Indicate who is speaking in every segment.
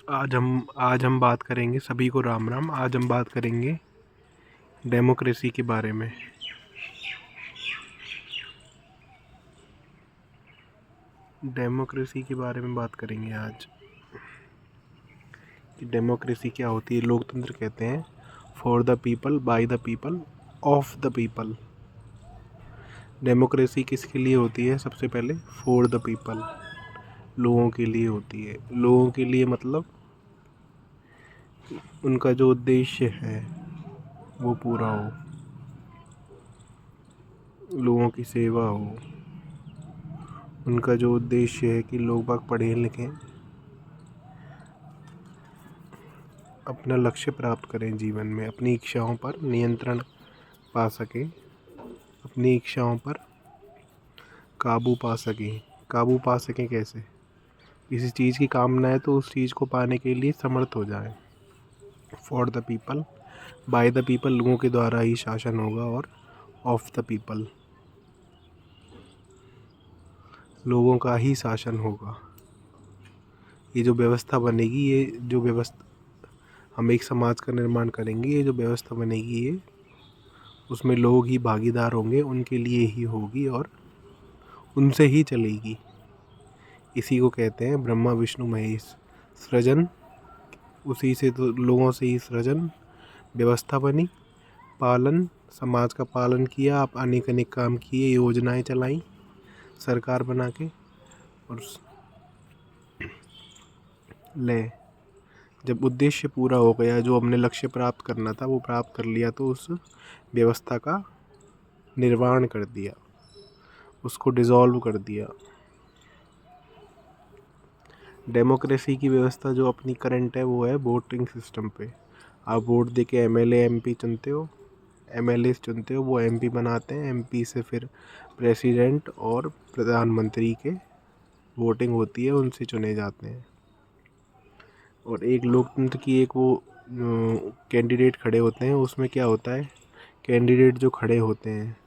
Speaker 1: आज हम बात करेंगे। सभी को राम राम। आज हम बात करेंगे डेमोक्रेसी के बारे में। डेमोक्रेसी के बारे में बात करेंगे आज कि डेमोक्रेसी क्या होती है। लोकतंत्र कहते हैं for the people, by the people, of the people. Democracy किसके लिए होती है? सबसे पहले फॉर द पीपल, लोगों के लिए होती है। लोगों के लिए मतलब उनका जो उद्देश्य है वो पूरा हो, लोगों की सेवा हो। उनका जो उद्देश्य है कि लोग बाग पढ़ें लिखें, अपना लक्ष्य प्राप्त करें जीवन में, अपनी इच्छाओं पर नियंत्रण पा सकें, अपनी इच्छाओं पर काबू पा सकें। काबू पा सकें कैसे? किसी चीज़ की कामना है तो उस चीज़ को पाने के लिए समर्थ हो जाएं। For the people, by the people, लोगों के द्वारा ही शासन होगा। और ऑफ द पीपल, लोगों का ही शासन होगा। ये जो व्यवस्था बनेगी, ये जो व्यवस्था हम एक समाज का निर्माण करेंगे, ये जो व्यवस्था बनेगी ये उसमें लोग ही भागीदार होंगे, उनके लिए ही होगी और उनसे ही चलेगी। इसी को कहते हैं ब्रह्मा विष्णु महेश। सृजन उसी से, तो लोगों से ही सृजन व्यवस्था बनी, पालन समाज का पालन किया, आप अनेक अनेक काम किए, योजनाएं चलाई सरकार बना के। और ले जब उद्देश्य पूरा हो गया, जो हमने लक्ष्य प्राप्त करना था वो प्राप्त कर लिया, तो उस व्यवस्था का निर्माण कर दिया, उसको डिसॉल्व कर दिया। डेमोक्रेसी की व्यवस्था जो अपनी करंट है वो है वोटिंग सिस्टम पे। आप वोट दे के एमएलए एमपी चुनते हो, एमएलए चुनते हो, वो एमपी बनाते हैं, एमपी से फिर प्रेसिडेंट और प्रधानमंत्री के वोटिंग होती है, उनसे चुने जाते हैं। और एक लोकतंत्र की एक वो कैंडिडेट खड़े होते हैं, उसमें क्या होता है, कैंडिडेट जो खड़े होते हैं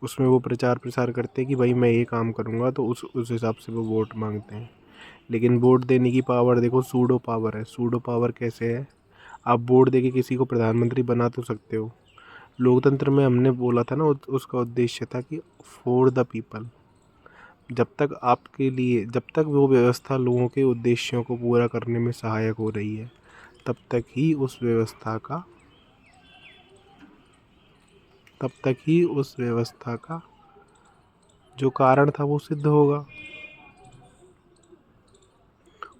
Speaker 1: उसमें वो प्रचार प्रसार करते हैं कि भाई मैं ये काम करूँगा, तो उस हिसाब से वो वोट मांगते हैं। लेकिन वोट देने की पावर देखो, सूडो पावर है। सूडो पावर कैसे है? आप वोट दे के किसी को प्रधानमंत्री बना तो सकते हो। लोकतंत्र में हमने बोला था ना, उसका उद्देश्य था कि फॉर द पीपल। जब तक वो व्यवस्था लोगों के उद्देश्यों को पूरा करने में सहायक हो रही है, तब तक ही उस व्यवस्था का जो कारण था वो सिद्ध होगा।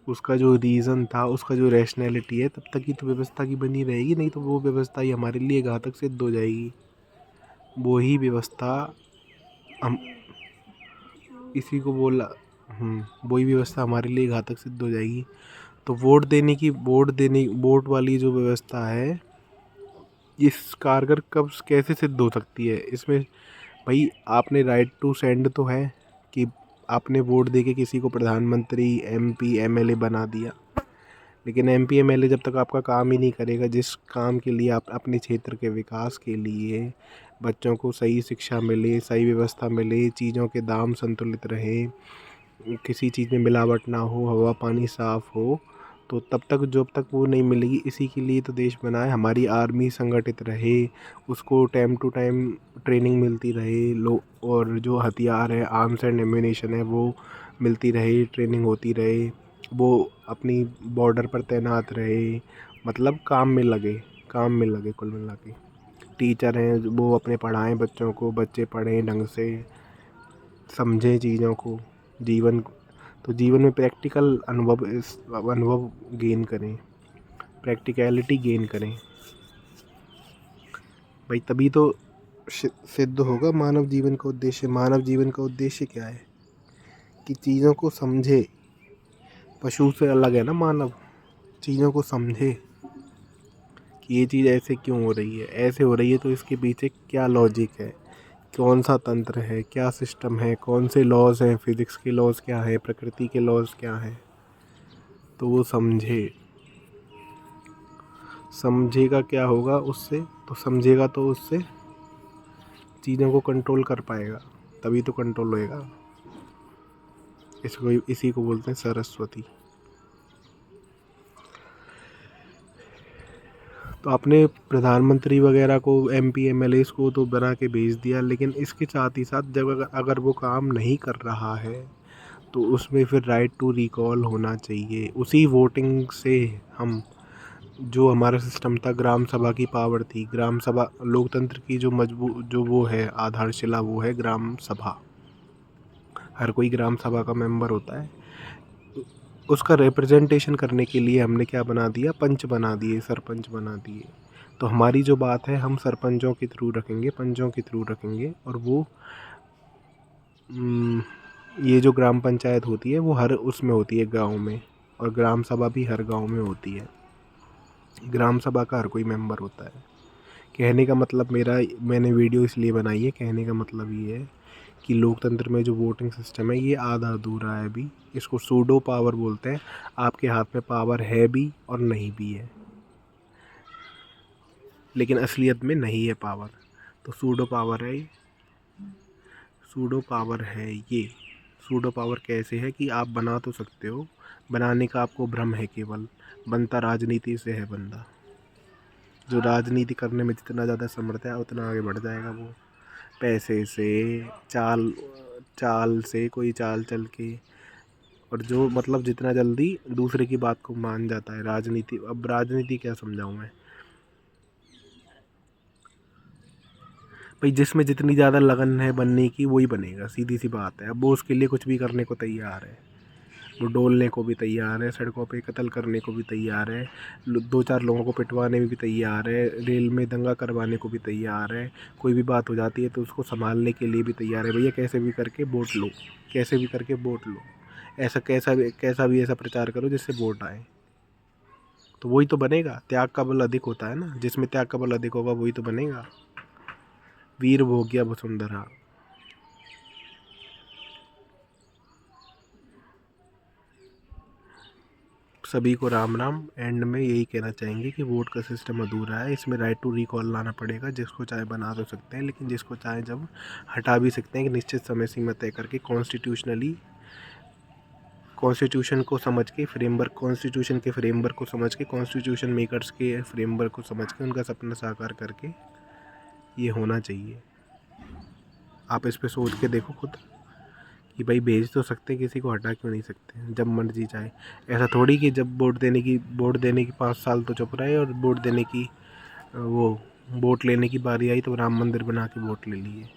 Speaker 1: उसका जो रीज़न था, उसका जो रैशनैलिटी है, तब तक ही तो व्यवस्था की बनी रहेगी। नहीं तो वो व्यवस्था ही हमारे लिए घातक सिद्ध हो जाएगी। वो ही व्यवस्था हम इसी को बोला वही व्यवस्था हमारे लिए घातक सिद्ध हो जाएगी। तो वोट वाली जो व्यवस्था है, इस कारगर कब कैसे सिद्ध हो सकती है? इसमें भाई आपने राइट टू सेंड तो है कि आपने वोट देके किसी को प्रधानमंत्री, एमपी, एमएलए बना दिया। लेकिन एमपी एमएलए जब तक आपका काम ही नहीं करेगा, जिस काम के लिए आप अपने क्षेत्र के विकास के लिए, बच्चों को सही शिक्षा मिले, सही व्यवस्था मिले, चीज़ों के दाम संतुलित रहे, किसी चीज़ में मिलावट ना हो, हवा पानी साफ़ हो, तो जब तक वो नहीं मिलेगी, इसी के लिए तो देश बना है। हमारी आर्मी संगठित रहे, उसको टाइम टू टाइम ट्रेनिंग मिलती रहे, और जो हथियार है, आर्म्स एंड एम्यूनेशन है, वो मिलती रहे, ट्रेनिंग होती रहे, वो अपनी बॉर्डर पर तैनात रहे, मतलब काम में लगे कुल मिला के। टीचर हैं वो अपने पढ़ाएं बच्चों को, बच्चे पढ़ें ढंग से, समझें चीज़ों को, जीवन तो जीवन में प्रैक्टिकल अनुभव गेन करें, प्रैक्टिकलिटी गेन करें भाई, तभी तो सिद्ध होगा मानव जीवन का उद्देश्य। मानव जीवन का उद्देश्य क्या है? कि चीज़ों को समझे। पशु से अलग है ना मानव, चीज़ों को समझे कि ये चीज़ ऐसे क्यों हो रही है, ऐसे हो रही है तो इसके पीछे क्या लॉजिक है, कौन सा तंत्र है, क्या सिस्टम है, कौन से लॉज हैं, फिज़िक्स के लॉज क्या है, प्रकृति के लॉज क्या हैं, तो वो समझेगा क्या होगा उससे, तो उससे चीज़ों को कंट्रोल कर पाएगा, तभी तो कंट्रोल होएगा। इसी को बोलते हैं सरस्वती। तो आपने प्रधानमंत्री वगैरह को, MP MLAs को तो बना के भेज दिया, लेकिन इसके साथ ही साथ जब अगर वो काम नहीं कर रहा है तो उसमें फिर राइट टू रिकॉल होना चाहिए। उसी वोटिंग से हम, जो हमारा सिस्टम था, ग्राम सभा की पावर थी, ग्राम सभा लोकतंत्र की जो मजबूत, जो वो है आधारशिला, वो है ग्राम सभा। हर कोई ग्राम सभा का मेंबर होता है। उसका रिप्रेजेंटेशन करने के लिए हमने क्या बना दिया, पंच बना दिए, सरपंच बना दिए। तो हमारी जो बात है हम सरपंचों के थ्रू रखेंगे, पंचों के थ्रू रखेंगे, और वो ये जो ग्राम पंचायत होती है वो हर उसमें होती है गांव में, और ग्राम सभा भी हर गांव में होती है। ग्राम सभा का हर कोई मेंबर होता है। कहने का मतलब मेरा, मैंने वीडियो इसलिए बनाई है, कहने का मतलब ये है कि लोकतंत्र में जो वोटिंग सिस्टम है ये आधा अधूरा है अभी। इसको सूडो पावर बोलते हैं। आपके हाथ में पावर है भी और नहीं भी है, लेकिन असलियत में नहीं है पावर। तो सूडो पावर है, सूडो पावर है ये। सूडो पावर कैसे है कि आप बना तो सकते हो, बनाने का आपको भ्रम है केवल, बनता राजनीति से है बंदा। जो राजनीति करने में जितना ज़्यादा समर्थ है उतना आगे बढ़ जाएगा वो, पैसे से, चाल चाल से, कोई चाल चल के, और जो मतलब जितना जल्दी दूसरे की बात को मान जाता है। राजनीति, अब राजनीति क्या समझाऊं मैं भाई, जिसमें जितनी ज़्यादा लगन है बनने की वही बनेगा, सीधी सी बात है। अब वो उसके लिए कुछ भी करने को तैयार है, वो डोलने को भी तैयार है, सड़कों पे कत्ल करने को भी तैयार है, दो चार लोगों को पिटवाने में भी तैयार है, रेल में दंगा करवाने को भी तैयार है। कोई भी बात हो जाती है तो उसको संभालने के लिए भी तैयार है। भैया कैसे भी करके वोट लो, कैसे भी करके वोट लो, ऐसा कैसा भी ऐसा प्रचार करो जिससे वोट आए, तो वही तो बनेगा। त्याग का बल अधिक होता है ना, जिसमें त्याग का बल अधिक होगा वही तो बनेगा। वीर भोग्या वसुंधरा। सभी को राम राम। एंड में यही कहना चाहेंगे कि वोट का सिस्टम अधूरा है, इसमें राइट टू रिकॉल लाना पड़ेगा। जिसको चाहे बना तो सकते हैं, लेकिन जिसको चाहे जब हटा भी सकते हैं कि निश्चित समय सीमा तय करके, कॉन्स्टिट्यूशनली, कॉन्स्टिट्यूशन को समझ के, फ्रेमवर्क, कॉन्स्टिट्यूशन के फ्रेमवर्क को समझ के, कॉन्स्टिट्यूशन मेकर्स के फ्रेमवर्क को समझ के, उनका सपना साकार करके ये होना चाहिए। आप इस पे सोच के देखो खुद कि भाई भेज तो सकते, किसी को हटा क्यों नहीं सकते जब मर्जी चाहे। ऐसा थोड़ी कि जब वोट देने की 5 साल तो चुप रहे, और वोट देने की वो वोट लेने की बारी आई तो राम मंदिर बना के वोट ले लिए।